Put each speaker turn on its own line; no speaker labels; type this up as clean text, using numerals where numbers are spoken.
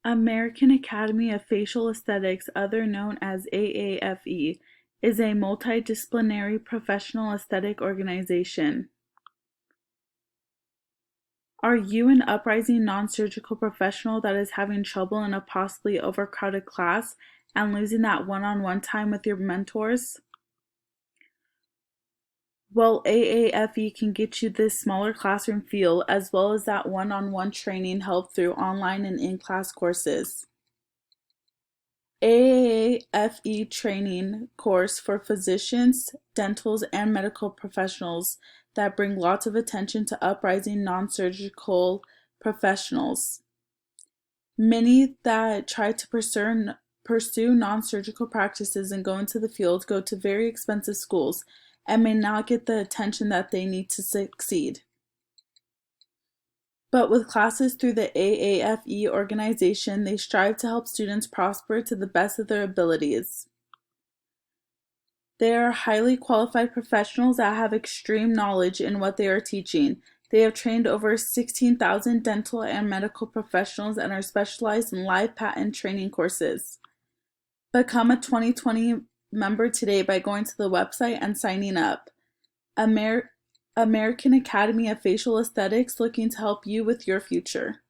American Academy of Facial Aesthetics, other known as AAFE, is a multidisciplinary professional aesthetic organization. Are you an uprising non-surgical professional that is having trouble in a possibly overcrowded class and losing that one-on-one time with your mentors? Well, AAFE can get you this smaller classroom feel as well as that one-on-one training help through online and in-class courses. AAFE training course for physicians, dentals, and medical professionals that bring lots of attention to uprising non-surgical professionals. Many that try to pursue non-surgical practices and go into the field go to very expensive schools and may not get the attention that they need to succeed. But with classes through the AAFE organization, they strive to help students prosper to the best of their abilities. They are highly qualified professionals that have extreme knowledge in what they are teaching. They have trained over 16,000 dental and medical professionals and are specialized in live patent training courses. Become a 2020 member today by going to the website and signing up. American Academy of Facial Aesthetics, looking to help you with your future.